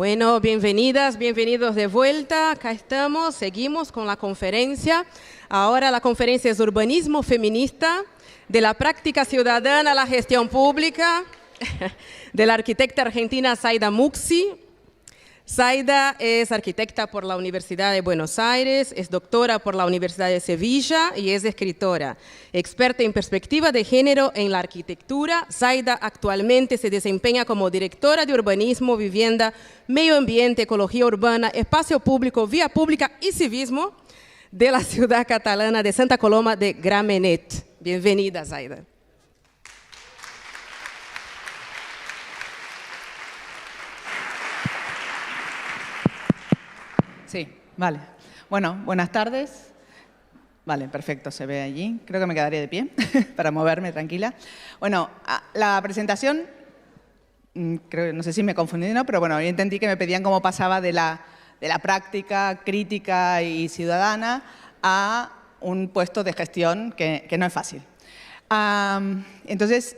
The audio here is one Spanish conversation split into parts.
Bueno, bienvenidas, bienvenidos de vuelta. Acá estamos, seguimos con la conferencia. Ahora la conferencia es Urbanismo Feminista, de la práctica ciudadana a la gestión pública, de la arquitecta argentina Zaida Muxi. Zaida es arquitecta por la Universidad de Buenos Aires, es doctora por la Universidad de Sevilla y es escritora. Experta en perspectiva de género en la arquitectura, Zaida actualmente se desempeña como directora de urbanismo, vivienda, medio ambiente, ecología urbana, espacio público, vía pública y civismo de la ciudad catalana de Santa Coloma de Gramenet. Bienvenida, Zaida. Sí, vale. Bueno, buenas tardes. Vale, perfecto, se ve allí. Creo que me quedaré de pie para moverme tranquila. Bueno, la presentación, no sé si me confundí o no, pero bueno, yo entendí que me pedían cómo pasaba de la práctica crítica y ciudadana a un puesto de gestión que no es fácil. Entonces,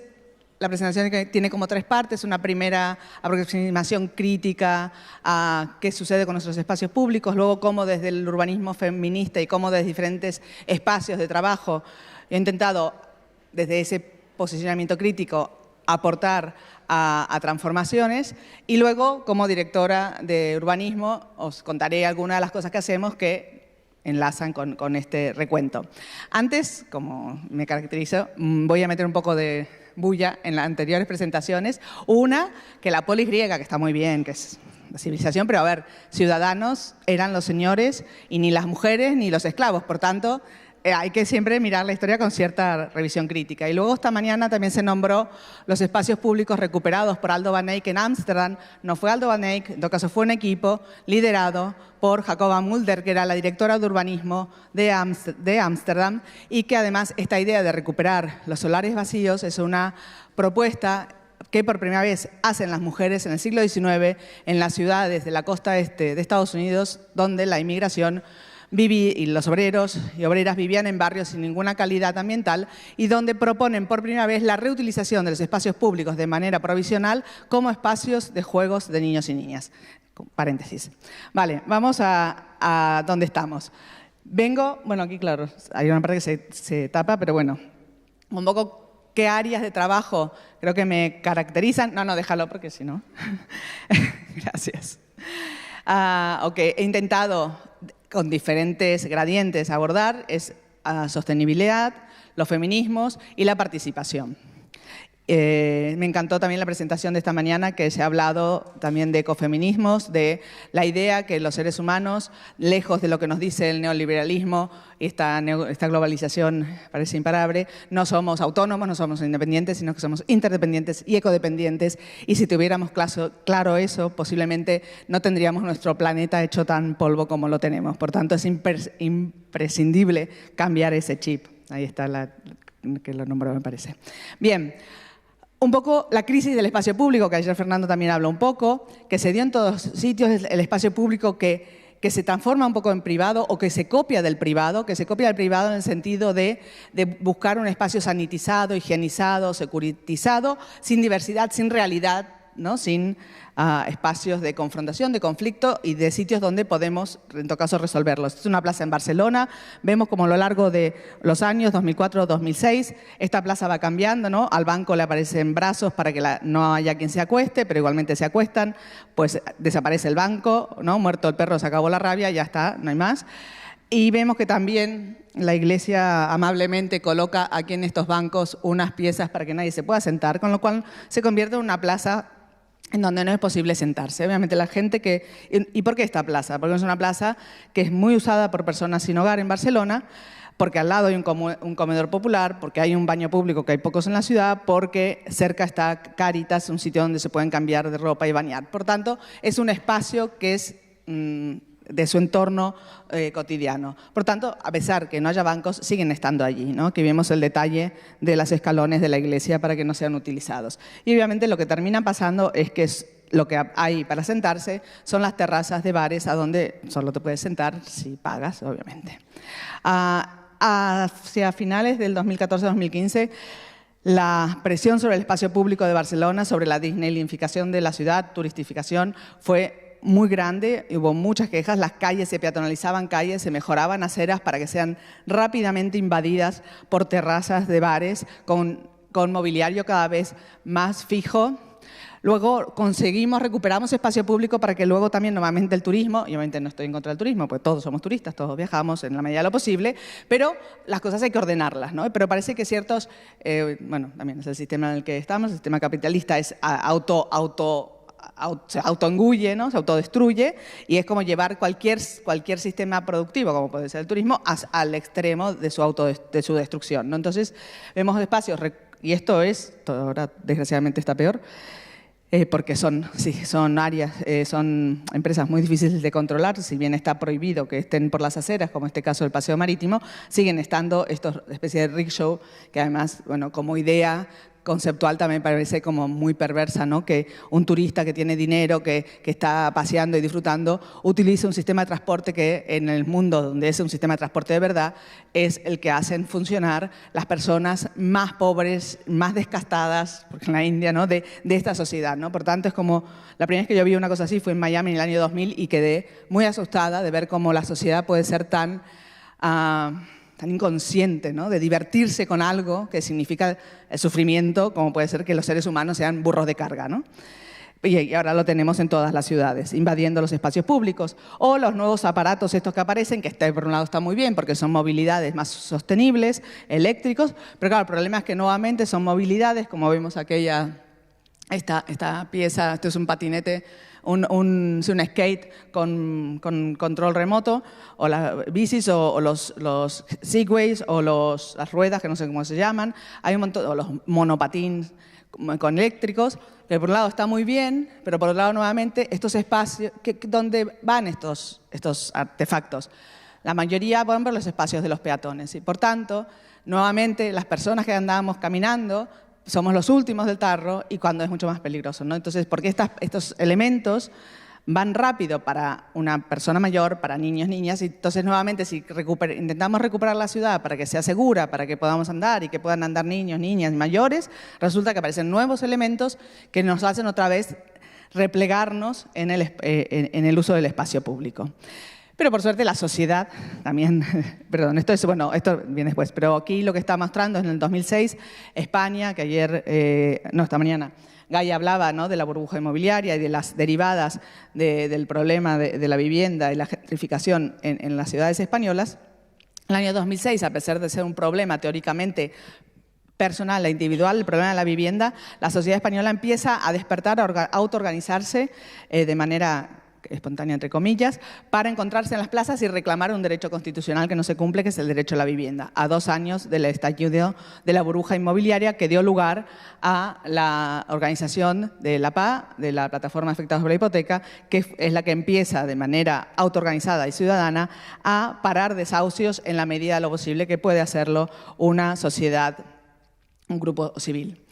la presentación tiene como tres partes. Una primera aproximación crítica a qué sucede con nuestros espacios públicos, luego cómo desde el urbanismo feminista y cómo desde diferentes espacios de trabajo he intentado desde ese posicionamiento crítico aportar a transformaciones, y luego como directora de urbanismo os contaré algunas de las cosas que hacemos que enlazan con este recuento. Antes, como me caracterizo, voy a meter un poco de bulla en las anteriores presentaciones. Una, que la polis griega, que está muy bien, que es la civilización, pero a ver, ciudadanos eran los señores y ni las mujeres ni los esclavos. Por tanto, hay que siempre mirar la historia con cierta revisión crítica. Y luego esta mañana también se nombró los espacios públicos recuperados por Aldo van Eyck en Ámsterdam. No fue Aldo van Eyck, en todo caso fue un equipo liderado por Jacoba Mulder, que era la directora de urbanismo de Ámsterdam, y que además esta idea de recuperar los solares vacíos es una propuesta que por primera vez hacen las mujeres en el siglo XIX en las ciudades de la costa este de Estados Unidos, donde la inmigración y los obreros y obreras vivían en barrios sin ninguna calidad ambiental, y donde proponen por primera vez la reutilización de los espacios públicos de manera provisional como espacios de juegos de niños y niñas. Paréntesis. Vale, vamos a dónde estamos. Bueno, aquí claro, hay una parte que se tapa, pero bueno, un poco qué áreas de trabajo creo que me caracterizan. No, déjalo porque si no. Gracias. Ok, he intentado con diferentes gradientes abordar es sostenibilidad, los feminismos y la participación. Me encantó también la presentación de esta mañana, que se ha hablado también de ecofeminismos, de la idea que los seres humanos, lejos de lo que nos dice el neoliberalismo y esta globalización parece imparable, no somos autónomos, no somos independientes, sino que somos interdependientes y ecodependientes. Y si tuviéramos claro eso, posiblemente no tendríamos nuestro planeta hecho tan polvo como lo tenemos. Por tanto, es imprescindible cambiar ese chip. Ahí está que lo nombró, me parece. Bien. Un poco la crisis del espacio público, que ayer Fernando también habló un poco, que se dio en todos sitios, el espacio público que se transforma un poco en privado o que se copia del privado, en el sentido de buscar un espacio sanitizado, higienizado, securitizado, sin diversidad, sin realidad, ¿no? Sin espacios de confrontación, de conflicto y de sitios donde podemos, en todo caso, resolverlos. Es una plaza en Barcelona. Vemos como a lo largo de los años 2004-2006 esta plaza va cambiando, ¿no? Al banco le aparecen brazos para que no haya quien se acueste, pero igualmente se acuestan, pues desaparece el banco, ¿no? Muerto el perro, se acabó la rabia, ya está, no hay más. Y vemos que también la Iglesia amablemente coloca aquí en estos bancos unas piezas para que nadie se pueda sentar, con lo cual se convierte en una plaza en donde no es posible sentarse. Obviamente la gente que... ¿Y por qué esta plaza? Porque es una plaza que es muy usada por personas sin hogar en Barcelona, porque al lado hay un comedor popular, porque hay un baño público que hay pocos en la ciudad, porque cerca está Cáritas, un sitio donde se pueden cambiar de ropa y bañar. Por tanto, es un espacio que es de su entorno cotidiano. Por tanto, a pesar que no haya bancos, siguen estando allí, ¿no? Que vemos el detalle de los escalones de la iglesia para que no sean utilizados. Y obviamente lo que termina pasando es que lo que hay para sentarse son las terrazas de bares a donde solo te puedes sentar si pagas, obviamente. Hacia finales del 2014-2015, la presión sobre el espacio público de Barcelona, sobre la disneylificación de la ciudad, turistificación, fue muy grande, hubo muchas quejas, las calles, se peatonalizaban calles, se mejoraban aceras para que sean rápidamente invadidas por terrazas de bares con mobiliario cada vez más fijo. Luego recuperamos espacio público para que luego también nuevamente el turismo, y obviamente no estoy en contra del turismo, pues todos somos turistas, todos viajamos en la medida de lo posible, pero las cosas hay que ordenarlas, ¿no? Pero parece que ciertos, bueno, también es el sistema en el que estamos, el sistema capitalista es se autoengulle, ¿no? Se autodestruye, y es como llevar cualquier sistema productivo, como puede ser el turismo, al extremo de su destrucción, ¿no? Entonces, vemos espacios, y esto ahora desgraciadamente está peor, porque son áreas, son empresas muy difíciles de controlar. Si bien está prohibido que estén por las aceras, como en este caso el paseo marítimo, siguen estando estas especies de rickshaw, que además, bueno, como idea conceptual también parece como muy perversa, ¿no? Que un turista que tiene dinero, que está paseando y disfrutando, utilice un sistema de transporte que en el mundo donde es un sistema de transporte de verdad es el que hacen funcionar las personas más pobres, más descastadas, porque en la India, ¿no? de esta sociedad, ¿no? Por tanto, es como la primera vez que yo vi una cosa así fue en Miami en el año 2000 y quedé muy asustada de ver cómo la sociedad puede ser tan inconsciente, ¿no? De divertirse con algo que significa el sufrimiento, como puede ser que los seres humanos sean burros de carga, ¿no? Y ahora lo tenemos en todas las ciudades, invadiendo los espacios públicos. O los nuevos aparatos estos que aparecen, que por un lado está muy bien porque son movilidades más sostenibles, eléctricos, pero claro, el problema es que nuevamente son movilidades, como vemos esta pieza, esto es un patinete, un skate con control remoto, o las bicis, o los segways, o las ruedas, que no sé cómo se llaman. Hay un montón, o los monopatines con eléctricos, que por un lado está muy bien, pero por otro lado, nuevamente, estos espacios, ¿dónde van estos artefactos? La mayoría van por los espacios de los peatones. Y por tanto, nuevamente, las personas que andábamos caminando somos los últimos del tarro, y cuando es mucho más peligroso, ¿no? Entonces, porque estos elementos van rápido para una persona mayor, para niños, niñas, y entonces nuevamente si intentamos recuperar la ciudad para que sea segura, para que podamos andar y que puedan andar niños, niñas y mayores, resulta que aparecen nuevos elementos que nos hacen otra vez replegarnos en el uso del espacio público. Pero por suerte la sociedad también, perdón, esto viene después, pero aquí lo que está mostrando es en el 2006, España, que esta mañana, Gaia hablaba, ¿no? De la burbuja inmobiliaria y de las derivadas del problema de la vivienda y la gentrificación en las ciudades españolas. En el año 2006, a pesar de ser un problema teóricamente personal e individual, el problema de la vivienda, la sociedad española empieza a despertar, a autoorganizarse de manera espontánea, entre comillas, para encontrarse en las plazas y reclamar un derecho constitucional que no se cumple, que es el derecho a la vivienda, a 2 años del estallido de la burbuja inmobiliaria que dio lugar a la organización de la PA, de la Plataforma de Afectados por la Hipoteca, que es la que empieza de manera autoorganizada y ciudadana a parar desahucios en la medida de lo posible que puede hacerlo una sociedad, un grupo civil.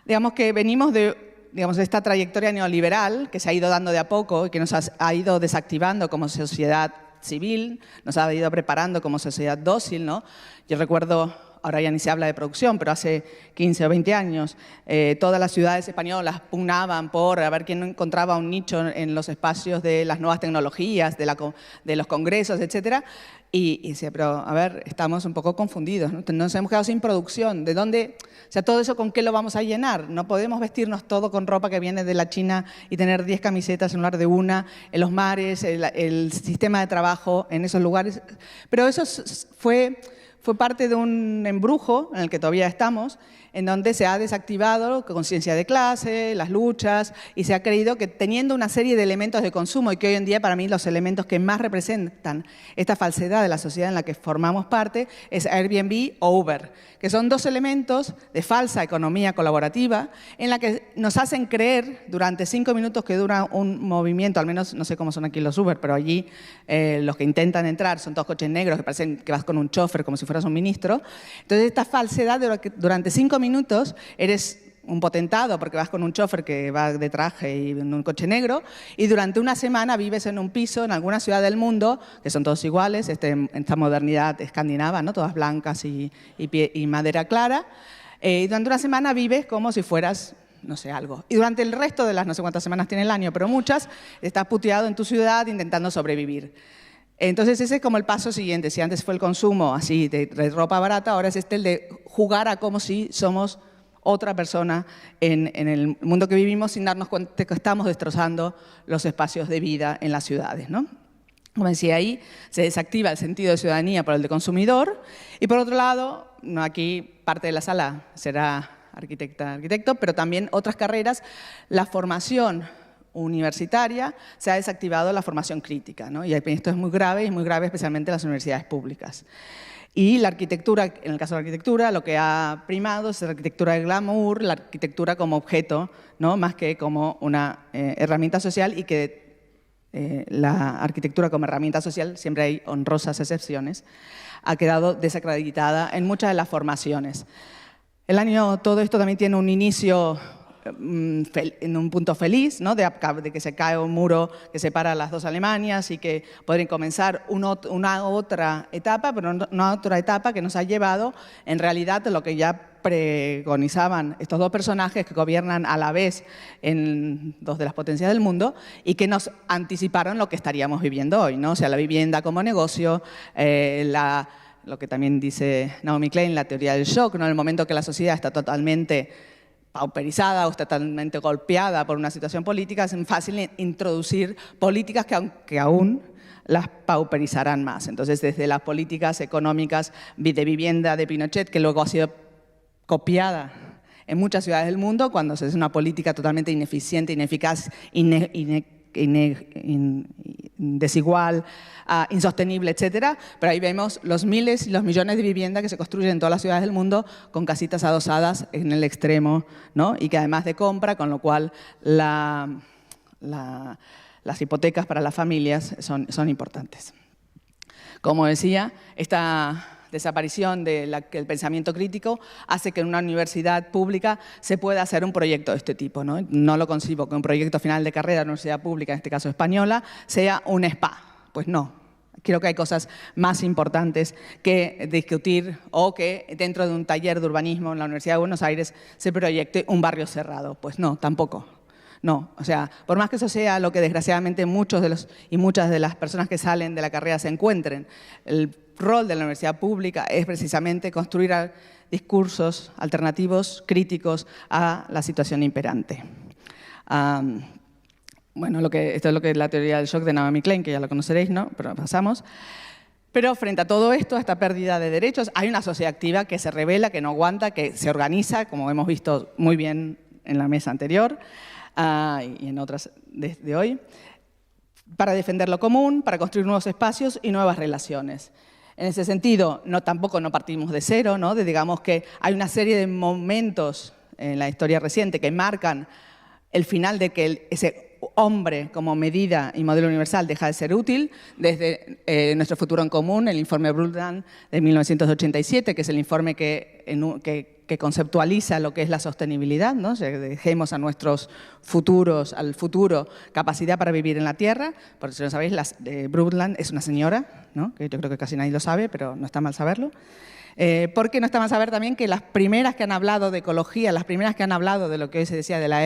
Digamos que venimos de esta trayectoria neoliberal que se ha ido dando de a poco y que nos ha ido desactivando como sociedad civil, nos ha ido preparando como sociedad dócil, ¿no? Yo recuerdo, ahora ya ni se habla de producción, pero hace 15 o 20 años todas las ciudades españolas pugnaban por a ver quién encontraba un nicho en los espacios de las nuevas tecnologías, de los congresos, etcétera. Y decía, pero a ver, estamos un poco confundidos, ¿no? Nos hemos quedado sin producción. ¿De dónde? O sea, todo eso, ¿con qué lo vamos a llenar? No podemos vestirnos todo con ropa que viene de la China y tener 10 camisetas en lugar de una, en los mares, el sistema de trabajo en esos lugares. Pero eso fue parte de un embrujo en el que todavía estamos, en donde se ha desactivado la conciencia de clase, las luchas, y se ha creído que teniendo una serie de elementos de consumo, y que hoy en día para mí los elementos que más representan esta falsedad de la sociedad en la que formamos parte es Airbnb o Uber, que son 2 elementos de falsa economía colaborativa en la que nos hacen creer durante 5 minutos que dura un movimiento, al menos no sé cómo son aquí los Uber, pero allí los que intentan entrar son todos coches negros que parecen que vas con un chofer como si fueras un ministro. Entonces esta falsedad de que durante 5 minutos eres un potentado porque vas con un chofer que va de traje y en un coche negro, y durante una semana vives en un piso en alguna ciudad del mundo, que son todos iguales, esta modernidad escandinava, ¿no? Todas blancas y madera clara, y durante una semana vives como si fueras no sé, algo. Y durante el resto de las no sé cuántas semanas tiene el año, pero muchas, estás puteado en tu ciudad intentando sobrevivir. Entonces ese es como el paso siguiente. Si antes fue el consumo así de ropa barata, ahora es el de jugar a como si somos otra persona en el mundo que vivimos sin darnos cuenta de que estamos destrozando los espacios de vida en las ciudades, ¿no? Como decía ahí, se desactiva el sentido de ciudadanía por el de consumidor y por otro lado, aquí parte de la sala será arquitecto, pero también otras carreras, la formación universitaria se ha desactivado la formación crítica, ¿no? Y esto es muy grave especialmente en las universidades públicas. Y la arquitectura, en el caso de la arquitectura, lo que ha primado es la arquitectura de glamour, la arquitectura como objeto, ¿no? Más que como una herramienta social y que la arquitectura como herramienta social, siempre hay honrosas excepciones, ha quedado desacreditada en muchas de las formaciones. Todo esto también tiene un inicio en un punto feliz, ¿no? de que se cae un muro que separa las dos Alemanias y que podrían comenzar una otra etapa, pero no otra etapa que nos ha llevado en realidad a lo que ya preconizaban estos dos personajes que gobiernan a la vez en dos de las potencias del mundo y que nos anticiparon lo que estaríamos viviendo hoy, ¿no? O sea, la vivienda como negocio, lo que también dice Naomi Klein, la teoría del shock, ¿no? En el momento que la sociedad está totalmente pauperizada o está totalmente golpeada por una situación política, es fácil introducir políticas que aún las pauperizarán más. Entonces, desde las políticas económicas de vivienda de Pinochet, que luego ha sido copiada en muchas ciudades del mundo, cuando se hace una política totalmente ineficiente, ineficaz, desigual, insostenible, etcétera, pero ahí vemos los miles y los millones de viviendas que se construyen en todas las ciudades del mundo con casitas adosadas en el extremo, ¿no? Y que además de compra, con lo cual las hipotecas para las familias son importantes. Como decía, esta desaparición del pensamiento crítico hace que en una universidad pública se pueda hacer un proyecto de este tipo, ¿no? No lo concibo que un proyecto final de carrera de una universidad pública, en este caso española, sea un spa. Pues no. Creo que hay cosas más importantes que discutir o que dentro de un taller de urbanismo en la Universidad de Buenos Aires se proyecte un barrio cerrado. Pues no, tampoco. No, o sea, por más que eso sea lo que desgraciadamente muchas de las personas que salen de la carrera se encuentren, el rol de la universidad pública es precisamente construir discursos alternativos, críticos a la situación imperante. Bueno, esto es lo que es la teoría del shock de Naomi Klein, que ya lo conoceréis, ¿no? Pero pasamos. Pero frente a todo esto, a esta pérdida de derechos, hay una sociedad activa que se rebela, que no aguanta, que se organiza, como hemos visto muy bien en la mesa anterior y en otras de hoy, para defender lo común, para construir nuevos espacios y nuevas relaciones. En ese sentido, tampoco no partimos de cero, ¿no? Digamos que hay una serie de momentos en la historia reciente que marcan el final de que ese hombre como medida y modelo universal deja de ser útil, desde Nuestro futuro en común, el informe Brundtland de 1987, que es el informe que conceptualiza lo que es la sostenibilidad, ¿no? O sea, que dejemos a nuestros al futuro, capacidad para vivir en la Tierra. Por si no sabéis, Brundtland es una señora, ¿no? Que yo creo que casi nadie lo sabe, pero no está mal saberlo. Porque no está mal saber también que las primeras que han hablado de ecología, las primeras que han hablado de lo que hoy se decía de la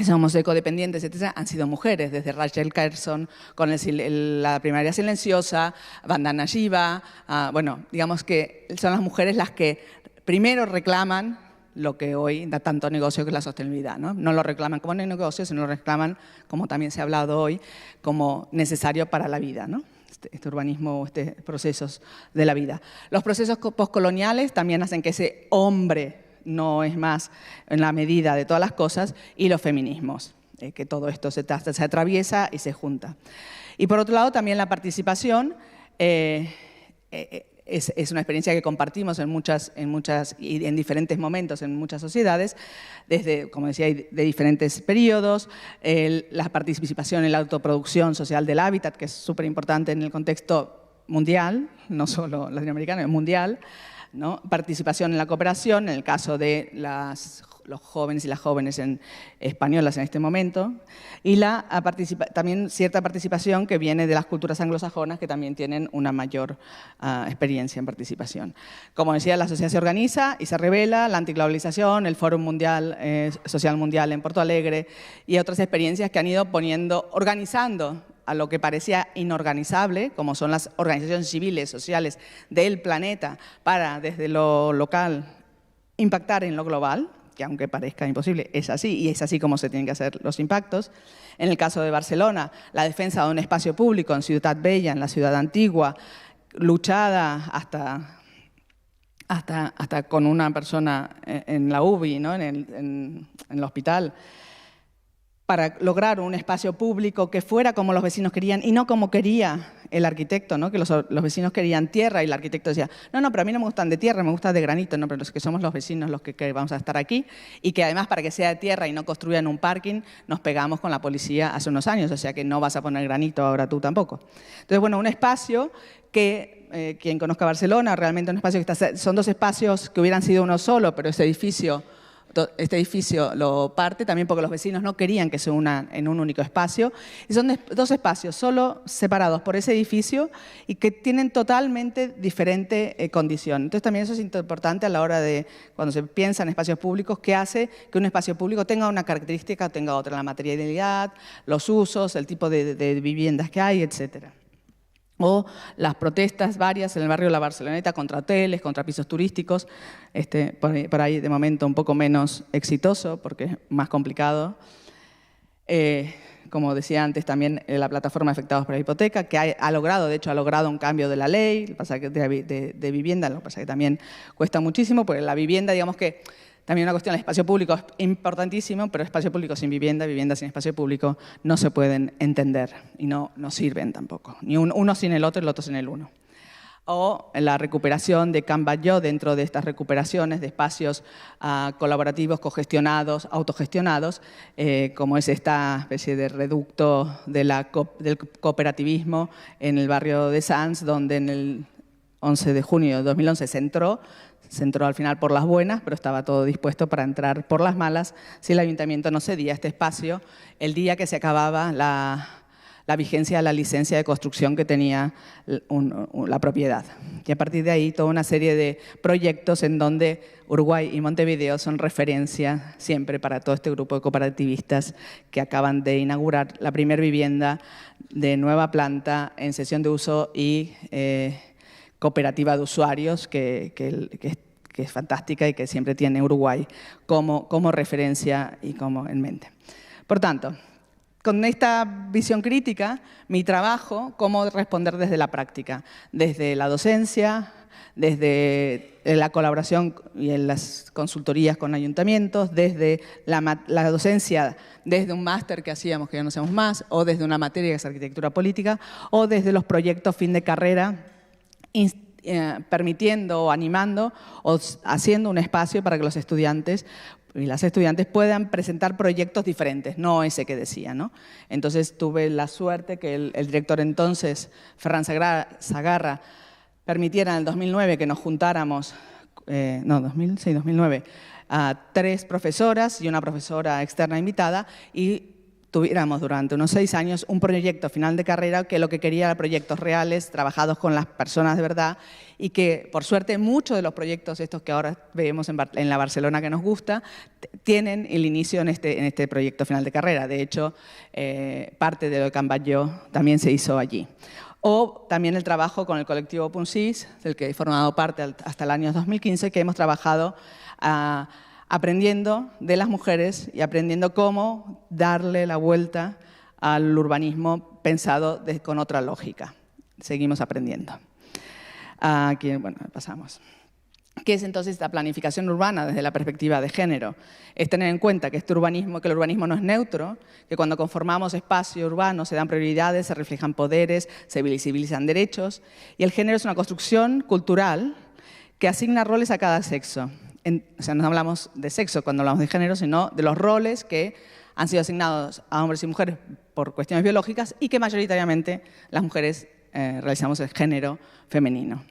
somos ecodependientes, etc., han sido mujeres, desde Rachel Carson con la primaria silenciosa, Vandana Shiva, bueno, digamos que son las mujeres las que primero reclaman lo que hoy da tanto negocio, que es la sostenibilidad, ¿no? No lo reclaman como negocio, sino lo reclaman, como también se ha hablado hoy, como necesario para la vida, ¿no? Este urbanismo, estos procesos de la vida. Los procesos postcoloniales también hacen que ese hombre no es más en la medida de todas las cosas, y los feminismos, que todo esto se atraviesa y se junta. Y por otro lado, también la participación es una experiencia que compartimos y en diferentes momentos en muchas sociedades, desde, como decía, de diferentes periodos, la participación en la autoproducción social del hábitat, que es súper importante en el contexto mundial, no solo latinoamericano, es mundial, ¿no? Participación en la cooperación, en el caso de los jóvenes y las jóvenes españolas en este momento, y también cierta participación que viene de las culturas anglosajonas, que también tienen una mayor experiencia en participación. Como decía, la sociedad se organiza y se revela, la antiglobalización, el Fórum Mundial, Social Mundial en Porto Alegre y otras experiencias que han ido organizando a lo que parecía inorganizable, como son las organizaciones civiles, sociales del planeta, para desde lo local impactar en lo global, que aunque parezca imposible, es así, y es así como se tienen que hacer los impactos. En el caso de Barcelona, la defensa de un espacio público en Ciutat Vella, en la ciudad antigua, luchada hasta con una persona en la UBI, ¿no? en el hospital, para lograr un espacio público que fuera como los vecinos querían y no como quería el arquitecto, ¿no? Que los vecinos querían tierra y el arquitecto decía, no, pero a mí no me gustan de tierra, me gustan de granito, no, pero los que somos los vecinos los que vamos a estar aquí, y que además para que sea de tierra y no construyan un parking nos pegamos con la policía hace unos años, o sea que no vas a poner granito ahora tú tampoco. Entonces, bueno, un espacio que quien conozca Barcelona, realmente un espacio que son dos espacios que hubieran sido uno solo, pero este edificio lo parte también porque los vecinos no querían que se unan en un único espacio. Y son dos espacios solo separados por ese edificio y que tienen totalmente diferente condición. Entonces también eso es importante a la hora de, cuando se piensa en espacios públicos, qué hace que un espacio público tenga una característica o tenga otra, la materialidad, los usos, el tipo de viviendas que hay, etcétera. O las protestas varias en el barrio de la Barceloneta contra hoteles, contra pisos turísticos, por ahí de momento un poco menos exitoso porque es más complicado. Como decía antes, también la plataforma Afectados por la Hipoteca, que ha logrado un cambio de la ley de vivienda, lo que pasa que también cuesta muchísimo, porque la vivienda, digamos que también una cuestión del espacio público es importantísimo, pero espacio público sin vivienda, vivienda sin espacio público no se pueden entender y no sirven tampoco. Ni uno sin el otro sin el uno. O la recuperación de Can Batlló dentro de estas recuperaciones de espacios colaborativos, cogestionados, autogestionados, como es esta especie de reducto del cooperativismo en el barrio de Sants, donde en el 11 de junio de 2011 se entró al final por las buenas, pero estaba todo dispuesto para entrar por las malas si el ayuntamiento no cedía este espacio el día que se acababa la vigencia de la licencia de construcción que tenía la propiedad. Y a partir de ahí toda una serie de proyectos en donde Uruguay y Montevideo son referencia siempre para todo este grupo de cooperativistas que acaban de inaugurar la primera vivienda de nueva planta en cesión de uso y cooperativa de usuarios que es fantástica y que siempre tiene Uruguay como referencia y como en mente. Por tanto, con esta visión crítica, mi trabajo, cómo responder desde la práctica, desde la docencia, desde la colaboración y en las consultorías con ayuntamientos, desde la docencia, desde un máster que hacíamos, que ya no hacemos más, o desde una materia que es arquitectura política, o desde los proyectos fin de carrera, permitiendo o animando o haciendo un espacio para que los estudiantes y las estudiantes puedan presentar proyectos diferentes, no ese que decía, ¿no? Entonces tuve la suerte que el director entonces, Ferran Sagarra, permitiera en el 2009 que nos juntáramos, 2009, a 3 profesoras y una profesora externa invitada y tuviéramos durante unos 6 años un proyecto final de carrera que lo que quería eran proyectos reales, trabajados con las personas de verdad y que, por suerte, muchos de los proyectos estos que ahora vemos en la Barcelona que nos gusta, tienen el inicio en este proyecto final de carrera. De hecho, parte de lo de Can Batlló también se hizo allí. O también el trabajo con el colectivo Punsis, del que he formado parte hasta el año 2015, que hemos trabajado aprendiendo de las mujeres y aprendiendo cómo darle la vuelta al urbanismo pensado con otra lógica. Seguimos aprendiendo. Aquí, bueno, pasamos. ¿Qué es entonces esta planificación urbana desde la perspectiva de género? Es tener en cuenta que el urbanismo no es neutro, que cuando conformamos espacio urbano se dan prioridades, se reflejan poderes, se visibilizan derechos, y el género es una construcción cultural que asigna roles a cada sexo. O sea, no hablamos de sexo cuando hablamos de género, sino de los roles que han sido asignados a hombres y mujeres por cuestiones biológicas y que mayoritariamente las mujeres realizamos el género femenino.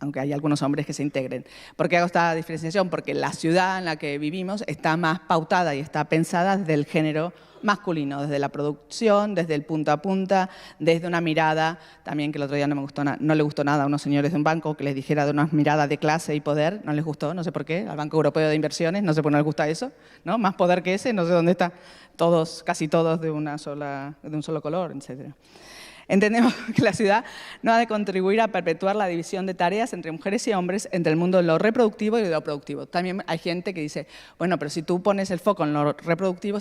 aunque hay algunos hombres que se integren. ¿Por qué hago esta diferenciación? Porque la ciudad en la que vivimos está más pautada y está pensada desde el género masculino, desde la producción, desde el punta a punta, desde una mirada, también que el otro día no le gustó nada a unos señores de un banco que les dijera de una mirada de clase y poder, no les gustó, no sé por qué, al Banco Europeo de Inversiones, no sé por qué no les gusta eso, ¿no? Más poder que ese, no sé dónde está, casi todos de un solo color, etcétera. Entendemos que la ciudad no ha de contribuir a perpetuar la división de tareas entre mujeres y hombres, entre el mundo de lo reproductivo y de lo productivo. También hay gente que dice, bueno, pero si tú pones el foco en lo reproductivo,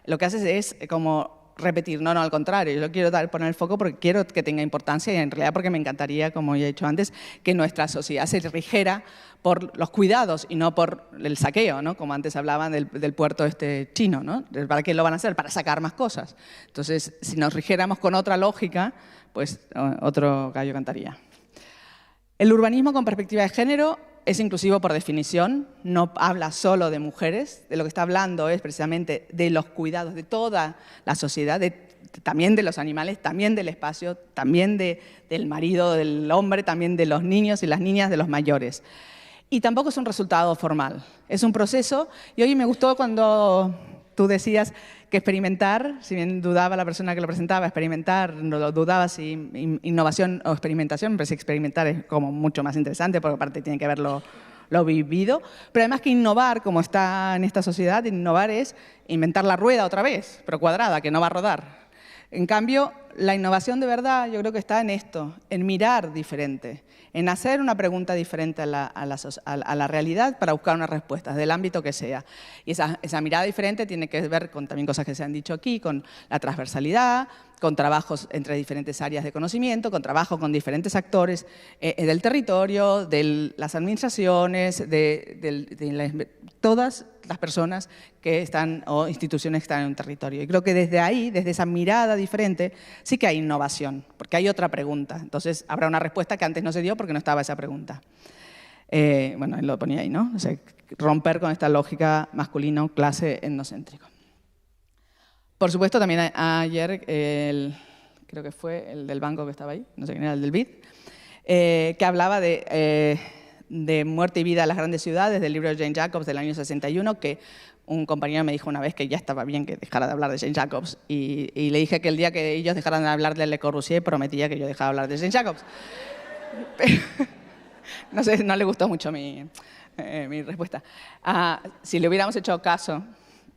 lo que haces es como repetir. No, al contrario, yo quiero poner el foco porque quiero que tenga importancia y en realidad porque me encantaría, como ya he dicho antes, que nuestra sociedad se rigiera por los cuidados y no por el saqueo, ¿no? Como antes hablaban del puerto chino, ¿no? ¿Para qué lo van a hacer? Para sacar más cosas. Entonces, si nos rigiéramos con otra lógica, pues otro gallo cantaría. El urbanismo con perspectiva de género es inclusivo por definición, no habla solo de mujeres, de lo que está hablando es precisamente de los cuidados de toda la sociedad, también de los animales, también del espacio, también del marido, del hombre, también de los niños y las niñas, de los mayores. Y tampoco es un resultado formal, es un proceso. Y hoy me gustó cuando tú decías que experimentar, si bien dudaba la persona que lo presentaba, experimentar, no dudaba si innovación o experimentación, me parece que experimentar es como mucho más interesante, porque aparte tiene que haberlo vivido. Pero además que innovar, como está en esta sociedad, innovar es inventar la rueda otra vez, pero cuadrada, que no va a rodar. En cambio, la innovación de verdad yo creo que está en esto, en mirar diferente, en hacer una pregunta diferente a la realidad para buscar unas respuestas, del ámbito que sea. Y esa mirada diferente tiene que ver con también cosas que se han dicho aquí, con la transversalidad, con trabajos entre diferentes áreas de conocimiento, con trabajo con diferentes actores del territorio, de las administraciones, todas las personas que están o instituciones que están en un territorio. Y creo que desde ahí, desde esa mirada diferente, sí que hay innovación, porque hay otra pregunta. Entonces habrá una respuesta que antes no se dio porque no estaba esa pregunta. Bueno, él lo ponía ahí, ¿no? O sea, romper con esta lógica masculino-clase etnocéntrico. Por supuesto, también ayer, creo que fue el del banco que estaba ahí, no sé quién era, el del BID, que hablaba de muerte y vida en las grandes ciudades, del libro de Jane Jacobs del año 61, que un compañero me dijo una vez que ya estaba bien que dejara de hablar de Jane Jacobs y le dije que el día que ellos dejaran de hablar de Le Corbusier prometía que yo dejara de hablar de Jane Jacobs. Pero, no sé, no le gustó mucho mi respuesta. Si le hubiéramos hecho caso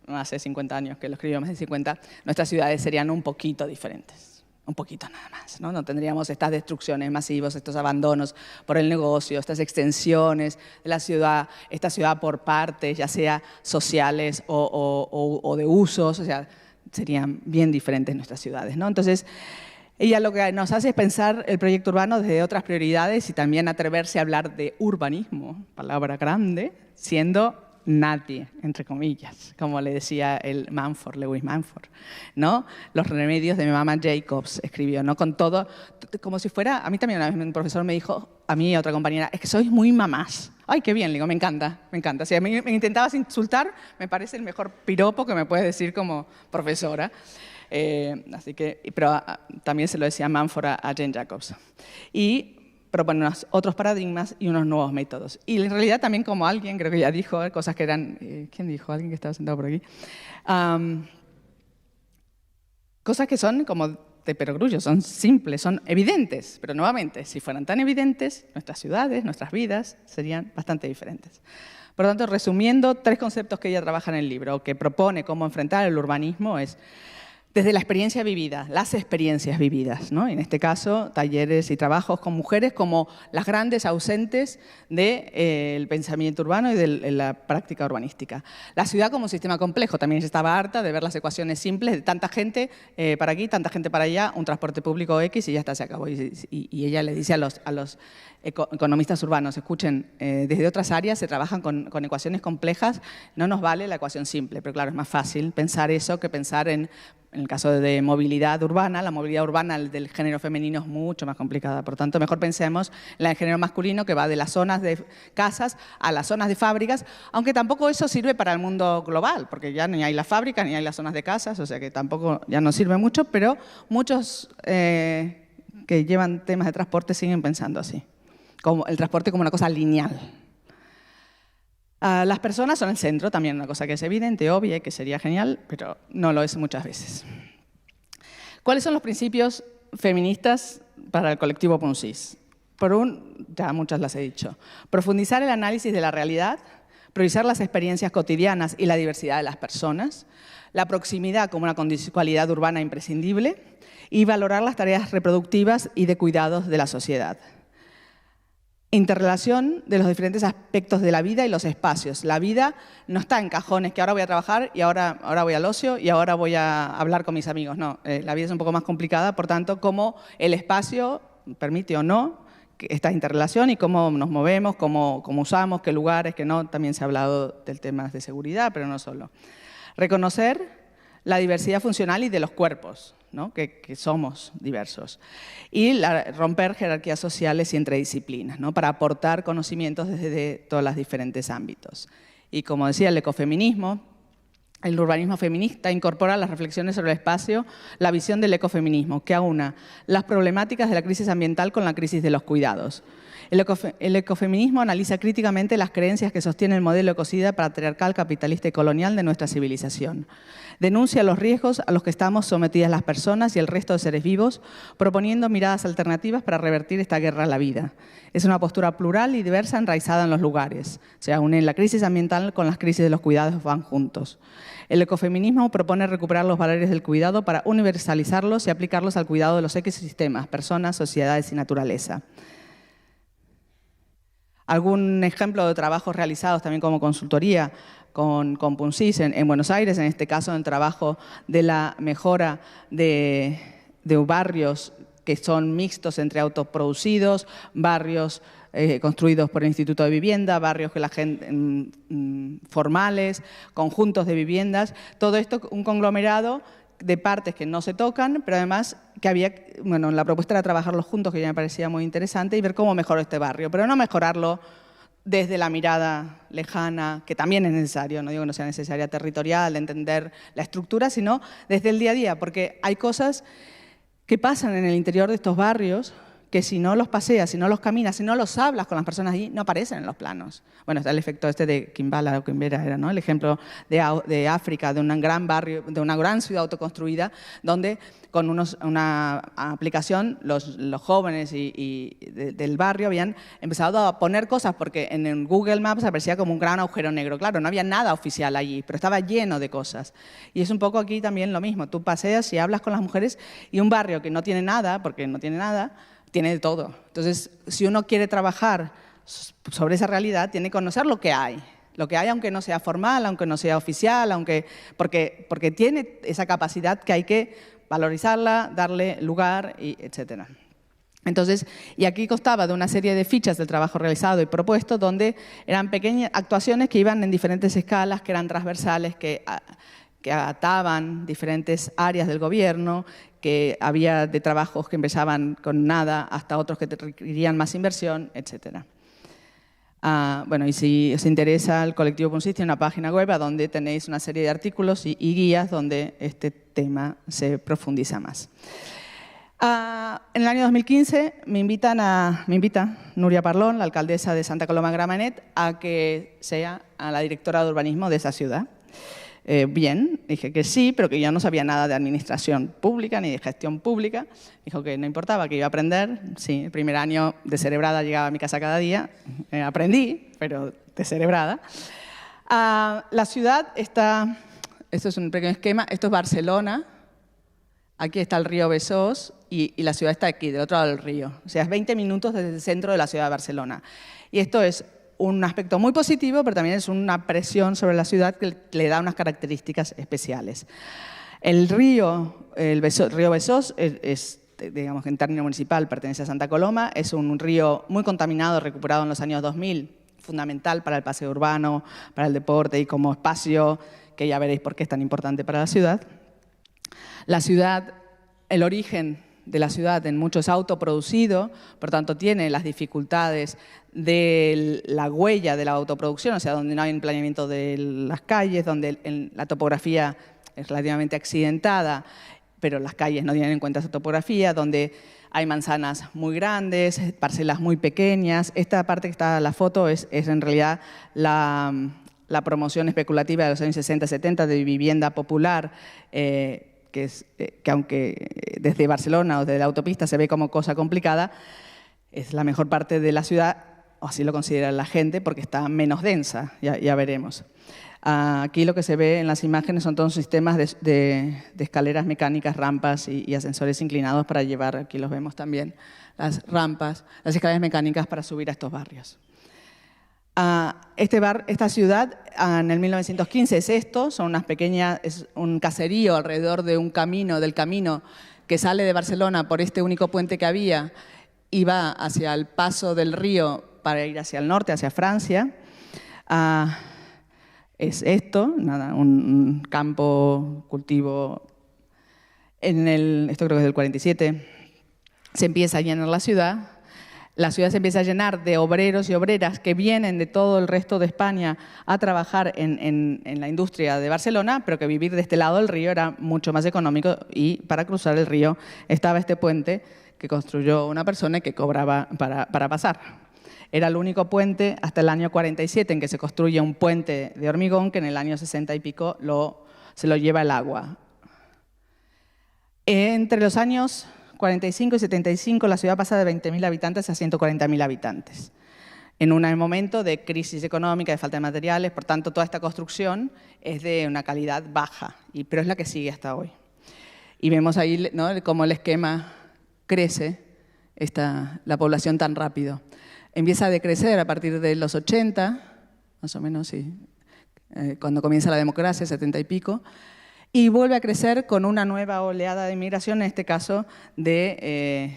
hace 50 años, que lo escribió más de 50, nuestras ciudades serían un poquito diferentes. Un poquito nada más, ¿no? No tendríamos estas destrucciones masivas, estos abandonos por el negocio, estas extensiones de la ciudad, esta ciudad por partes, ya sea sociales o de usos, o sea, serían bien diferentes nuestras ciudades, ¿no? Entonces, ella lo que nos hace es pensar el proyecto urbano desde otras prioridades y también atreverse a hablar de urbanismo, palabra grande, siendo nadie, entre comillas, como le decía Lewis Mumford, ¿no? Los remedios de mi mamá Jacobs escribió, ¿no? Con todo, como si fuera, a mí también una vez un profesor me dijo, a mí y a otra compañera, es que sois muy mamás. Ay, qué bien, le digo, me encanta, me encanta. Si a mí me intentabas insultar, me parece el mejor piropo que me puedes decir como profesora. Así que, pero también se lo decía Mumford a Jane Jacobs. Y propone otros paradigmas y unos nuevos métodos. Y en realidad también como alguien, creo que ya dijo, cosas que eran... ¿Quién dijo? Alguien que estaba sentado por aquí. Cosas que son como de perogrullo, son simples, son evidentes, pero nuevamente, si fueran tan evidentes, nuestras ciudades, nuestras vidas serían bastante diferentes. Por lo tanto, resumiendo, 3 conceptos que ella trabaja en el libro, o que propone cómo enfrentar el urbanismo es... Desde la experiencia vivida, las experiencias vividas, ¿no? En este caso, talleres y trabajos con mujeres como las grandes ausentes del pensamiento urbano y de la práctica urbanística. La ciudad como un sistema complejo, también estaba harta de ver las ecuaciones simples de tanta gente para aquí, tanta gente para allá, un transporte público X y ya está, se acabó. Y ella le dice a los economistas urbanos, escuchen, desde otras áreas se trabajan con ecuaciones complejas, no nos vale la ecuación simple, pero claro, es más fácil pensar eso que pensar en el caso de movilidad urbana, la movilidad urbana del género femenino es mucho más complicada. Por tanto, mejor pensemos en la del género masculino, que va de las zonas de casas a las zonas de fábricas, aunque tampoco eso sirve para el mundo global, porque ya ni hay las fábricas ni hay las zonas de casas, o sea que tampoco ya no sirve mucho, pero muchos que llevan temas de transporte siguen pensando así. como el transporte como una cosa lineal. Las personas son el centro, también una cosa que es evidente, obvia y que sería genial, pero no lo es muchas veces. ¿Cuáles son los principios feministas para el colectivo Punsis? Ya muchas las he dicho. Profundizar el análisis de la realidad, priorizar las experiencias cotidianas y la diversidad de las personas, la proximidad como una cualidad urbana imprescindible y valorar las tareas reproductivas y de cuidados de la sociedad. Interrelación de los diferentes aspectos de la vida y los espacios. La vida no está en cajones, que ahora voy a trabajar y ahora voy al ocio y ahora voy a hablar con mis amigos. No, la vida es un poco más complicada, por tanto, cómo el espacio permite o no esta interrelación y cómo nos movemos, cómo usamos, qué lugares, qué no. También se ha hablado del tema de seguridad, pero no solo. Reconocer la diversidad funcional y de los cuerpos, ¿no? que somos diversos. Y romper jerarquías sociales y entre disciplinas, ¿no? Para aportar conocimientos desde todos los diferentes ámbitos. Y como decía, el ecofeminismo, el urbanismo feminista incorpora las reflexiones sobre el espacio, la visión del ecofeminismo, que aúna las problemáticas de la crisis ambiental con la crisis de los cuidados. El ecofeminismo analiza críticamente las creencias que sostiene el modelo ecocida patriarcal, capitalista y colonial de nuestra civilización. Denuncia los riesgos a los que estamos sometidas las personas y el resto de seres vivos, proponiendo miradas alternativas para revertir esta guerra a la vida. Es una postura plural y diversa enraizada en los lugares. O sea, une la crisis ambiental con las crisis de los cuidados, van juntos. El ecofeminismo propone recuperar los valores del cuidado para universalizarlos y aplicarlos al cuidado de los ecosistemas, personas, sociedades y naturaleza. Algún ejemplo de trabajos realizados también como consultoría con Punsis en Buenos Aires, en este caso el trabajo de la mejora de barrios que son mixtos entre autoproducidos, barrios construidos por el Instituto de Vivienda, barrios que la gente formales, conjuntos de viviendas, todo esto un conglomerado de partes que no se tocan, pero además que había, bueno, la propuesta era trabajarlos juntos, que ya me parecía muy interesante, y ver cómo mejoró este barrio, pero no mejorarlo desde la mirada lejana, que también es necesario, no digo que no sea necesaria territorial, de entender la estructura, sino desde el día a día, porque hay cosas que pasan en el interior de estos barrios que si no los paseas, si no los caminas, si no los hablas con las personas allí, no aparecen en los planos. Bueno, está el efecto este de Kimbala o Kimbera, era, ¿no? El ejemplo de África, de un gran barrio, de una gran ciudad autoconstruida, donde con una aplicación los jóvenes del barrio habían empezado a poner cosas, porque en el Google Maps aparecía como un gran agujero negro. Claro, no había nada oficial allí, pero estaba lleno de cosas. Y es un poco aquí también lo mismo. Tú paseas y hablas con las mujeres y un barrio que no tiene nada, porque no tiene nada, tiene de todo. Entonces, si uno quiere trabajar sobre esa realidad, tiene que conocer lo que hay aunque no sea formal, aunque no sea oficial, porque tiene esa capacidad que hay que valorizarla, darle lugar, etc. Entonces, y aquí constaba de una serie de fichas del trabajo realizado y propuesto, donde eran pequeñas actuaciones que iban en diferentes escalas, que eran transversales, que ataban diferentes áreas del gobierno, que había de trabajos que empezaban con nada hasta otros que requerían más inversión, etc. Bueno, y si os interesa, el colectivo Punsis tiene una página web donde tenéis una serie de artículos y guías donde este tema se profundiza más. En el año 2015 me invita Núria Parlon, la alcaldesa de Santa Coloma de Gramenet, a que sea la directora de urbanismo de esa ciudad. Bien, dije que sí, pero que yo no sabía nada de administración pública ni de gestión pública. Dijo que no importaba, que iba a aprender. Sí, el primer año descerebrada llegaba a mi casa cada día. Aprendí, pero descerebrada. La ciudad está, esto es un pequeño esquema, esto es Barcelona. Aquí está el río Besós y la ciudad está aquí, del otro lado del río. O sea, es 20 minutos desde el centro de la ciudad de Barcelona. Y esto es un aspecto muy positivo, pero también es una presión sobre la ciudad que le da unas características especiales. El río Besós es, digamos, en término municipal, pertenece a Santa Coloma, es un río muy contaminado, recuperado en los años 2000, fundamental para el paseo urbano, para el deporte y como espacio, que ya veréis por qué es tan importante para la ciudad. La ciudad, el origen de la ciudad en mucho es autoproducido, por tanto tiene las dificultades de la huella de la autoproducción, o sea, donde no hay un planeamiento de las calles, donde la topografía es relativamente accidentada, pero las calles no tienen en cuenta esa topografía, donde hay manzanas muy grandes, parcelas muy pequeñas. Esta parte que está en la foto es en realidad la promoción especulativa de los años 60-70 de vivienda popular, que aunque desde Barcelona o desde la autopista se ve como cosa complicada, es la mejor parte de la ciudad, o así lo considera la gente, porque está menos densa, ya veremos. Aquí lo que se ve en las imágenes son todos sistemas de escaleras mecánicas, rampas y ascensores inclinados para llevar, aquí los vemos también, las rampas, las escaleras mecánicas para subir a estos barrios. Esta ciudad en el 1915 es esto, son unas pequeñas, es un caserío alrededor de del camino que sale de Barcelona por este único puente que había y va hacia el paso del río para ir hacia el norte, hacia Francia. Es esto, nada, un campo, cultivo. Esto creo que es del 47. Se empieza a llenar la ciudad. La ciudad se empieza a llenar de obreros y obreras que vienen de todo el resto de España a trabajar en la industria de Barcelona, pero que vivir de este lado del río era mucho más económico y para cruzar el río estaba este puente que construyó una persona y que cobraba para pasar. Era el único puente hasta el año 47 en que se construye un puente de hormigón que en el año 60 y pico se lo lleva el agua. Entre los años 45 y 75 la ciudad pasa de 20.000 habitantes a 140.000 habitantes. En un momento de crisis económica, de falta de materiales, por tanto toda esta construcción es de una calidad baja, pero es la que sigue hasta hoy. Y vemos ahí, ¿no?, cómo el esquema crece, la población tan rápido. Empieza a decrecer a partir de los 80, más o menos, sí, cuando comienza la democracia, 70 y pico, y vuelve a crecer con una nueva oleada de inmigración, en este caso del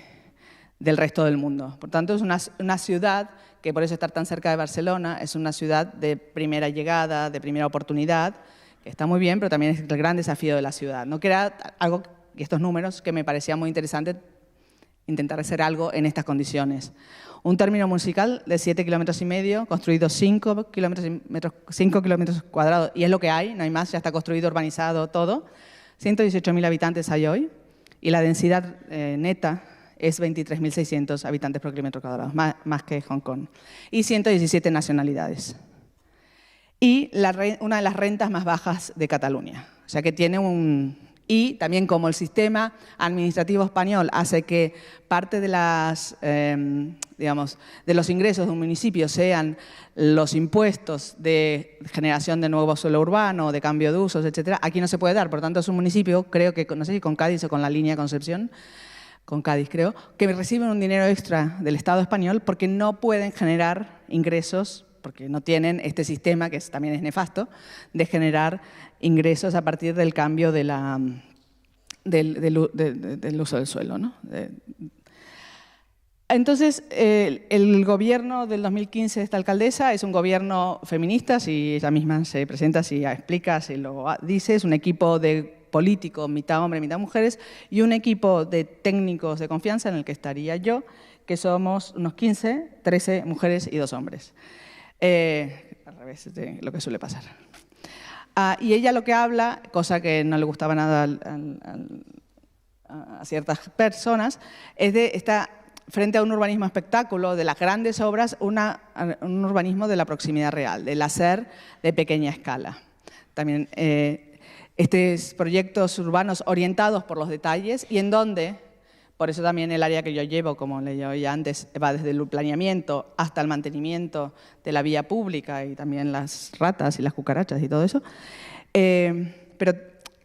resto del mundo. Por tanto, es una ciudad que, por eso estar tan cerca de Barcelona, es una ciudad de primera llegada, de primera oportunidad, que está muy bien, pero también es el gran desafío de la ciudad. No, que era algo, y estos números, que me parecía muy interesante intentar hacer algo en estas condiciones. Un término musical de 7,5 kilómetros, construido 5 kilómetros cuadrados, y es lo que hay, no hay más, ya está construido, urbanizado, todo. 118.000 habitantes hay hoy, y la densidad neta es 23.600 habitantes por kilómetro cuadrado, más que Hong Kong. Y 117 nacionalidades. Y una de las rentas más bajas de Cataluña. O sea que tiene Y también como el sistema administrativo español hace que parte de de los ingresos de un municipio sean los impuestos de generación de nuevo suelo urbano, de cambio de usos, etc., aquí no se puede dar. Por tanto, es un municipio, creo que, no sé si con Cádiz o con la línea Concepción, con Cádiz creo, que reciben un dinero extra del Estado español porque no pueden generar ingresos, porque no tienen este sistema, que también es nefasto, de generar ingresos a partir del cambio del uso del suelo, ¿no? Entonces, el gobierno del 2015 de esta alcaldesa es un gobierno feminista, si ella misma se presenta, si explica, si lo dice, es un equipo de políticos, mitad hombres, mitad mujeres, y un equipo de técnicos de confianza en el que estaría yo, que somos unos 15, 13 mujeres y 2 hombres. Al revés de lo que suele pasar. Y ella lo que habla, cosa que no le gustaba nada a ciertas personas, es de frente a un urbanismo espectáculo, de las grandes obras, un urbanismo de la proximidad real, del hacer de pequeña escala. También estos proyectos urbanos orientados por los detalles y en donde, por eso también el área que yo llevo, como leí hoy antes, va desde el planeamiento hasta el mantenimiento de la vía pública y también las ratas y las cucarachas y todo eso, pero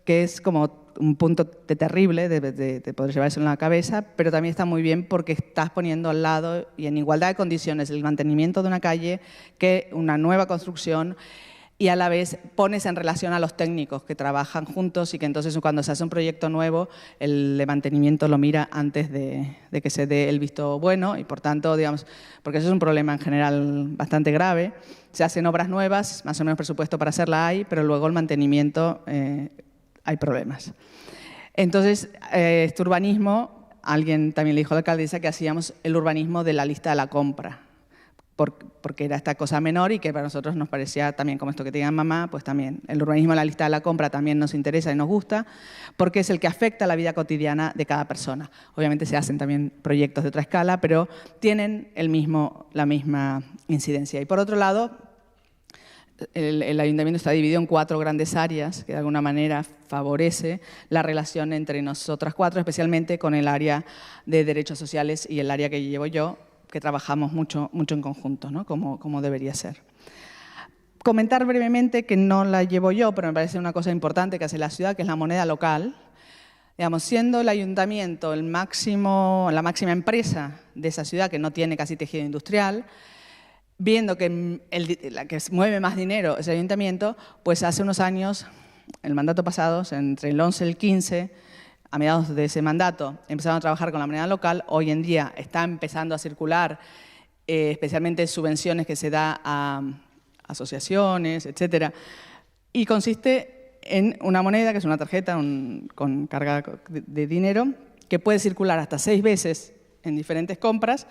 que es como un punto terrible de poder llevárselo en la cabeza, pero también está muy bien porque estás poniendo al lado y en igualdad de condiciones el mantenimiento de una calle que una nueva construcción, y a la vez pones en relación a los técnicos que trabajan juntos y que entonces cuando se hace un proyecto nuevo el de mantenimiento lo mira antes de que se dé el visto bueno y por tanto, digamos, porque eso es un problema en general bastante grave, se hacen obras nuevas, más o menos presupuesto para hacerla hay, pero luego el mantenimiento hay problemas. Entonces, este urbanismo, alguien también le dijo a la alcaldesa que hacíamos el urbanismo de la lista de la compra. porque era esta cosa menor y que para nosotros nos parecía también, como esto que te digan mamá, pues también el urbanismo en la lista de la compra también nos interesa y nos gusta, porque es el que afecta la vida cotidiana de cada persona. Obviamente se hacen también proyectos de otra escala, pero tienen la misma incidencia. Y por otro lado, el ayuntamiento está dividido en 4 grandes áreas que de alguna manera favorece la relación entre nosotras 4, especialmente con el área de derechos sociales y el área que llevo yo, que trabajamos mucho en conjunto, ¿no? como debería ser. Comentar brevemente, que no la llevo yo, pero me parece una cosa importante que hace la ciudad, que es la moneda local. Digamos, siendo el ayuntamiento la máxima empresa de esa ciudad, que no tiene casi tejido industrial, viendo que la que mueve más dinero es el ayuntamiento, pues hace unos años, el mandato pasado, entre el 11 y el 15, a mediados de ese mandato, empezaron a trabajar con la moneda local. Hoy en día está empezando a circular, especialmente subvenciones que se da a asociaciones, etcétera, y consiste en una moneda, que es una tarjeta con carga de dinero, que puede circular hasta 6 veces en diferentes compras,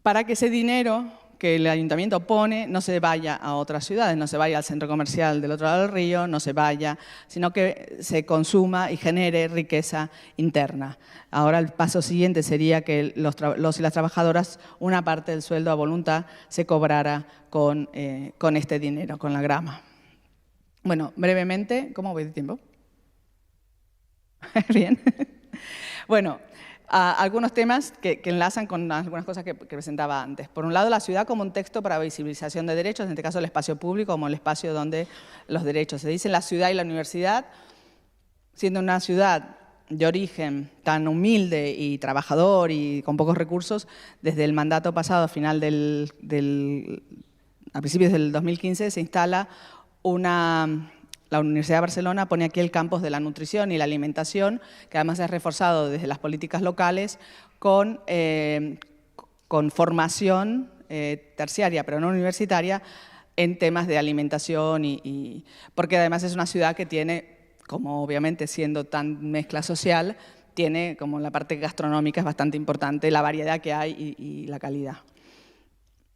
para que ese dinero que el ayuntamiento pone no se vaya a otras ciudades, no se vaya al centro comercial del otro lado del río, no se vaya, sino que se consuma y genere riqueza interna. Ahora el paso siguiente sería que los y las trabajadoras, una parte del sueldo a voluntad se cobrara con este dinero, con la grama. Bueno, brevemente, ¿cómo voy de tiempo? Bien. Bueno, algunos temas que enlazan con algunas cosas que presentaba antes. Por un lado, la ciudad como un texto para visibilización de derechos, en este caso el espacio público como el espacio donde los derechos se dicen. La ciudad y la universidad, siendo una ciudad de origen tan humilde y trabajador y con pocos recursos, desde el mandato pasado, a principios del 2015, se instala la Universidad de Barcelona pone aquí el campus de la nutrición y la alimentación, que además es reforzado desde las políticas locales con formación terciaria, pero no universitaria, en temas de alimentación porque además es una ciudad que tiene, como obviamente siendo tan mezcla social, tiene como la parte gastronómica es bastante importante, la variedad que hay y la calidad.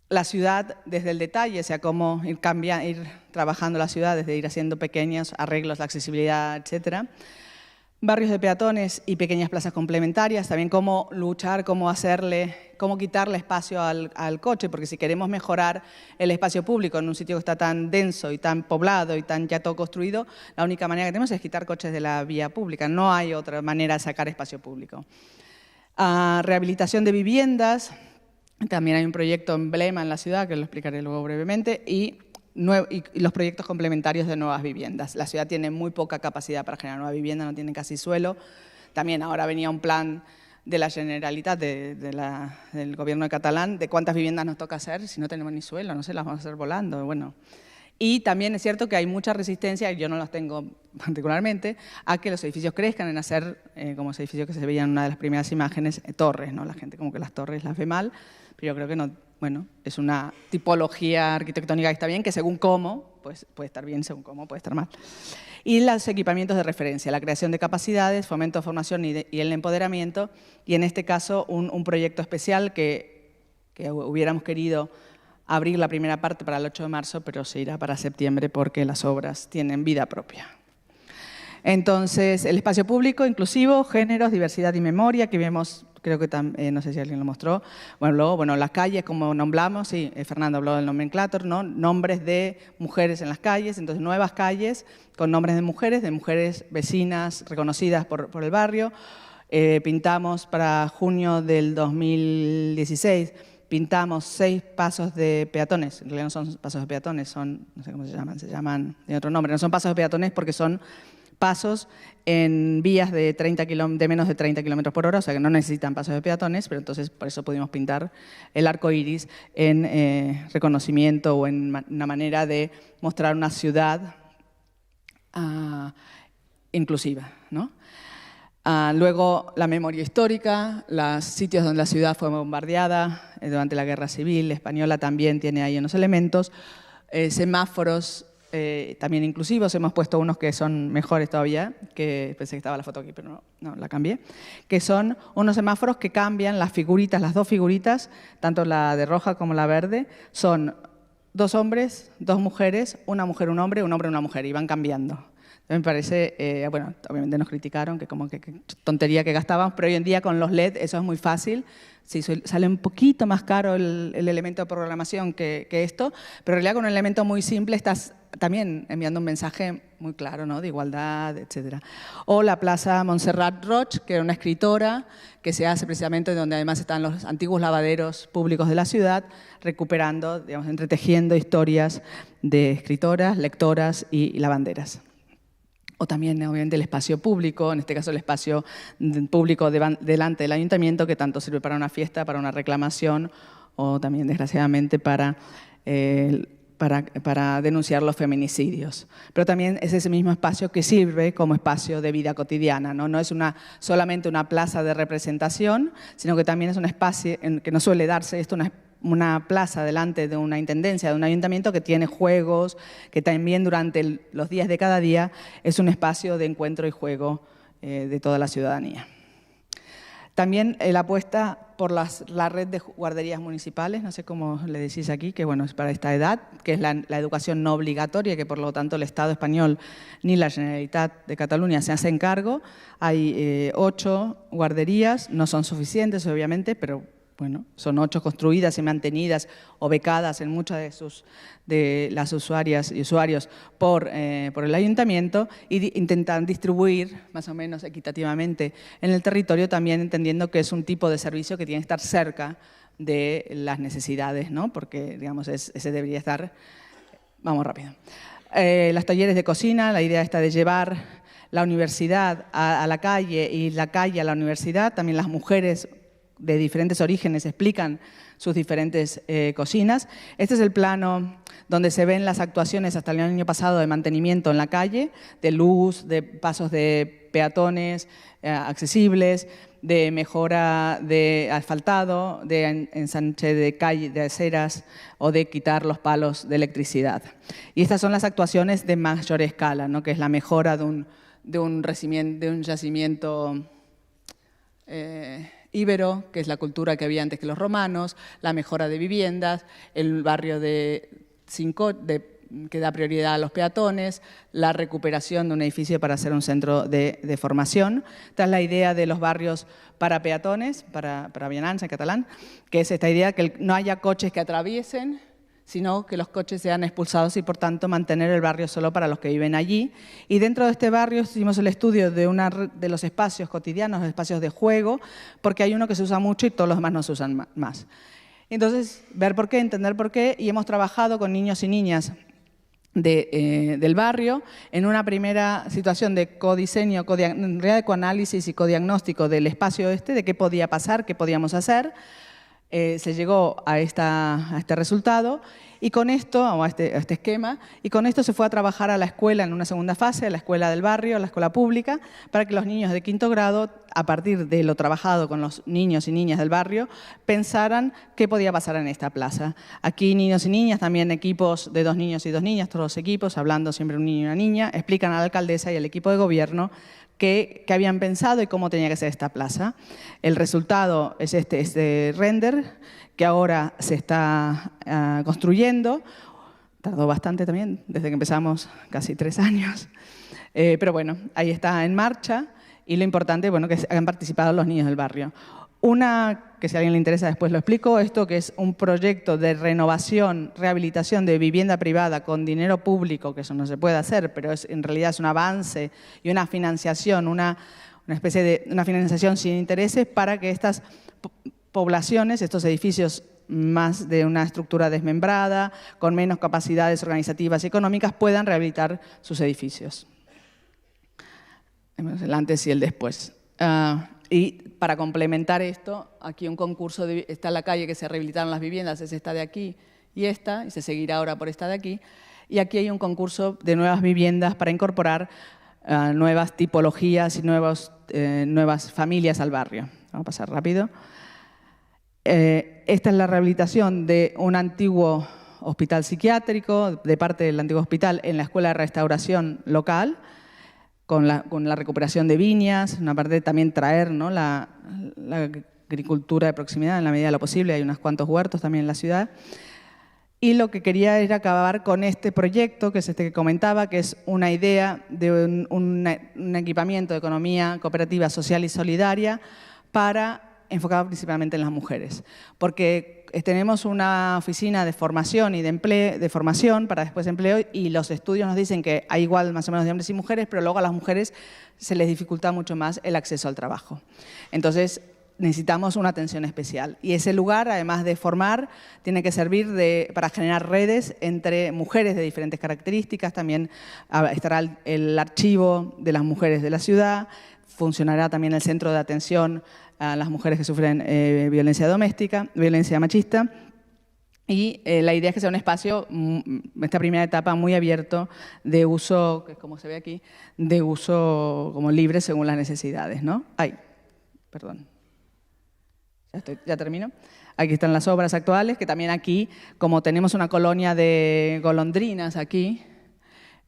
La ciudad desde el detalle, o sea, cómo ir trabajando la ciudad, desde ir haciendo pequeños arreglos, la accesibilidad, etcétera. Barrios de peatones y pequeñas plazas complementarias, también cómo luchar, cómo quitarle espacio al coche, porque si queremos mejorar el espacio público en un sitio que está tan denso y tan poblado y tan ya todo construido, la única manera que tenemos es quitar coches de la vía pública, no hay otra manera de sacar espacio público. Rehabilitación de viviendas. También hay un proyecto emblema en la ciudad, que lo explicaré luego brevemente, y los proyectos complementarios de nuevas viviendas. La ciudad tiene muy poca capacidad para generar nueva vivienda, no tiene casi suelo. También ahora venía un plan de la Generalitat, del gobierno de Catalán, de cuántas viviendas nos toca hacer si no tenemos ni suelo, no sé, las vamos a hacer volando. Bueno. Y también es cierto que hay mucha resistencia, y yo no las tengo particularmente, a que los edificios crezcan, en hacer, como ese edificio que se veía en una de las primeras imágenes, torres, ¿no? La gente como que las torres las ve mal, pero yo creo que no, bueno, es una tipología arquitectónica que está bien, que según cómo, pues puede estar bien, según cómo puede estar mal. Y los equipamientos de referencia, la creación de capacidades, fomento de formación y el empoderamiento, y en este caso un proyecto especial que hubiéramos querido abrir la primera parte para el 8 de marzo, pero se irá para septiembre porque las obras tienen vida propia. Entonces, el espacio público inclusivo, géneros, diversidad y memoria, que vemos, creo que no sé si alguien lo mostró. Bueno, luego, las calles, como nombramos, sí, Fernando habló del nomenclator, ¿no? Nombres de mujeres en las calles, entonces nuevas calles con nombres de mujeres vecinas reconocidas por el barrio. Pintamos para junio del 2016, pintamos 6 pasos de peatones. En realidad no son pasos de peatones, son, no sé cómo se llaman de otro nombre. No son pasos de peatones porque son pasos en vías de menos de 30 kilómetros por hora, o sea que no necesitan pasos de peatones, pero entonces por eso pudimos pintar el arco iris en reconocimiento o en una manera de mostrar una ciudad inclusiva, ¿no? Luego la memoria histórica, los sitios donde la ciudad fue bombardeada durante la Guerra Civil Española también tiene ahí unos elementos, semáforos también inclusivos. Hemos puesto unos que son mejores todavía, que pensé que estaba la foto aquí, pero no, la cambié, que son unos semáforos que cambian las figuritas, las dos figuritas, tanto la de roja como la verde, son 2 hombres, 2 mujeres, una mujer, un hombre, una mujer, y van cambiando. Me parece, bueno, obviamente nos criticaron que como que tontería que gastábamos, pero hoy en día con los LED eso es muy fácil. Sí, sale un poquito más caro el elemento de programación que esto, pero en realidad con un elemento muy simple estás también enviando un mensaje muy claro, ¿no?, de igualdad, etc. O la Plaza Montserrat Roig, que era una escritora que se hace precisamente donde además están los antiguos lavaderos públicos de la ciudad, recuperando, digamos, entretejiendo historias de escritoras, lectoras y lavanderas. O también, obviamente, el espacio público, en este caso el espacio público delante del ayuntamiento, que tanto sirve para una fiesta, para una reclamación, o también, desgraciadamente, para denunciar los feminicidios. Pero también es ese mismo espacio que sirve como espacio de vida cotidiana, ¿no? No es solamente una plaza de representación, sino que también es un espacio en que no suele darse esto, una plaza delante de una intendencia, de un ayuntamiento que tiene juegos, que también durante los días de cada día es un espacio de encuentro y juego de toda la ciudadanía. También la apuesta por la red de guarderías municipales, no sé cómo le decís aquí, que bueno, es para esta edad, que es la educación no obligatoria, que por lo tanto el Estado español ni la Generalitat de Cataluña se hacen cargo. Hay 8 guarderías, no son suficientes obviamente, pero bueno, son 8 construidas y mantenidas o becadas en muchas de las usuarias y usuarios por el ayuntamiento, y intentan distribuir más o menos equitativamente en el territorio, también entendiendo que es un tipo de servicio que tiene que estar cerca de las necesidades, ¿no? Porque, digamos, ese debería estar... Vamos rápido. Los talleres de cocina, la idea está de llevar la universidad a la calle y la calle a la universidad. También las mujeres de diferentes orígenes explican sus diferentes cocinas. Este es el plano donde se ven las actuaciones hasta el año pasado de mantenimiento en la calle, de luz, de pasos de peatones accesibles, de mejora de asfaltado, de ensanche de calle, de aceras o de quitar los palos de electricidad. Y estas son las actuaciones de mayor escala, ¿no?, que es la mejora de un yacimiento íbero, que es la cultura que había antes que los romanos, la mejora de viviendas, el barrio que da prioridad a los peatones, la recuperación de un edificio para hacer un centro de formación. Esta es la idea de los barrios para peatones, para vianants en catalán, que es esta idea que no haya coches que atraviesen, sino que los coches sean expulsados y, por tanto, mantener el barrio solo para los que viven allí. Y dentro de este barrio hicimos el estudio de los espacios cotidianos, los espacios de juego, porque hay uno que se usa mucho y todos los demás no se usan más. Entonces, ver por qué, entender por qué, y hemos trabajado con niños y niñas del barrio en una primera situación de codiseño, en realidad de coanálisis y codiagnóstico del espacio de qué podía pasar, qué podíamos hacer. Se llegó a este resultado y con esto, o a este esquema, y con esto se fue a trabajar a la escuela en una segunda fase, a la escuela del barrio, a la escuela pública, para que los niños de 5º grado, a partir de lo trabajado con los niños y niñas del barrio, pensaran qué podía pasar en esta plaza. Aquí niños y niñas, también equipos de 2 niños y 2 niñas, todos los equipos, hablando siempre un niño y una niña, explican a la alcaldesa y al equipo de gobierno qué habían pensado y cómo tenía que ser esta plaza. El resultado es este render, que ahora se está construyendo. Tardó bastante también, desde que empezamos, casi 3 años. Pero bueno, ahí está en marcha, y lo importante, bueno, que han participado los niños del barrio. Una, que si a alguien le interesa después lo explico, esto que es un proyecto de renovación, rehabilitación de vivienda privada con dinero público, que eso no se puede hacer, pero en realidad es un avance y una financiación, una especie de una financiación sin intereses para que estas poblaciones, estos edificios más de una estructura desmembrada, con menos capacidades organizativas y económicas, puedan rehabilitar sus edificios. El antes y el después. Y para complementar esto, aquí un concurso, está en la calle que se rehabilitaron las viviendas, es esta de aquí y se seguirá ahora por esta de aquí. Y aquí hay un concurso de nuevas viviendas para incorporar nuevas tipologías y nuevas familias al barrio. Vamos a pasar rápido. Esta es la rehabilitación de un antiguo hospital psiquiátrico, de parte del antiguo hospital, en la Escuela de Restauración local, con la recuperación de viñas, una parte de también traer, ¿no?, la agricultura de proximidad en la medida de lo posible, hay unos cuantos huertos también en la ciudad. Y lo que quería era acabar con este proyecto, que es este que comentaba, que es una idea de un equipamiento de economía cooperativa social y solidaria enfocado principalmente en las mujeres. Porque tenemos una oficina de formación y de formación para después empleo, y los estudios nos dicen que hay igual más o menos de hombres y mujeres, pero luego a las mujeres se les dificulta mucho más el acceso al trabajo. Entonces, necesitamos una atención especial. Y ese lugar, además de formar, tiene que servir para generar redes entre mujeres de diferentes características. También estará el archivo de las mujeres de la ciudad, funcionará también el centro de atención a las mujeres que sufren violencia doméstica, violencia machista. Y la idea es que sea un espacio, esta primera etapa, muy abierto, de uso, que es como se ve aquí, de uso como libre según las necesidades, ¿no? Ay, perdón. Ya termino. Aquí están las obras actuales, que también aquí, como tenemos una colonia de golondrinas aquí,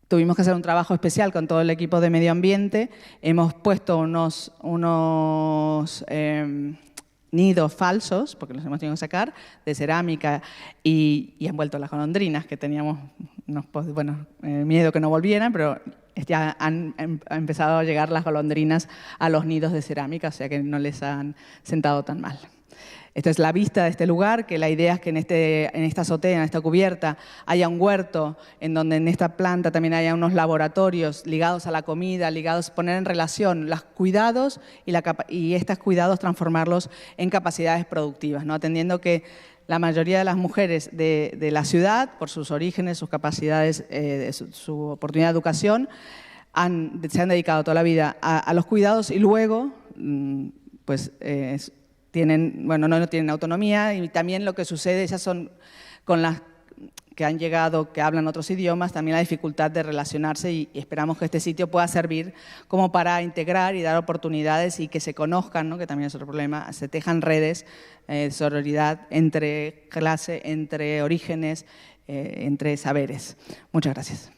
tuvimos que hacer un trabajo especial con todo el equipo de medio ambiente. Hemos puesto unos nidos falsos, porque los hemos tenido que sacar, de cerámica, y han vuelto las golondrinas, que teníamos miedo que no volvieran, pero ya han empezado a llegar las golondrinas a los nidos de cerámica, o sea que no les han sentado tan mal. Esta es la vista de este lugar, que la idea es que en esta azotea, en esta cubierta, haya un huerto, en donde en esta planta también haya unos laboratorios ligados a la comida, poner en relación los cuidados y estos cuidados transformarlos en capacidades productivas, ¿no? Atendiendo que la mayoría de las mujeres de la ciudad, por sus orígenes, sus capacidades, su oportunidad de educación, se han dedicado toda la vida a los cuidados, y luego pues no tienen autonomía, y también lo que sucede, esas son con las que han llegado, que hablan otros idiomas, también la dificultad de relacionarse, y esperamos que este sitio pueda servir como para integrar y dar oportunidades y que se conozcan, ¿no?, que también es otro problema, se tejan redes de sororidad entre clase, entre orígenes, entre saberes. Muchas gracias.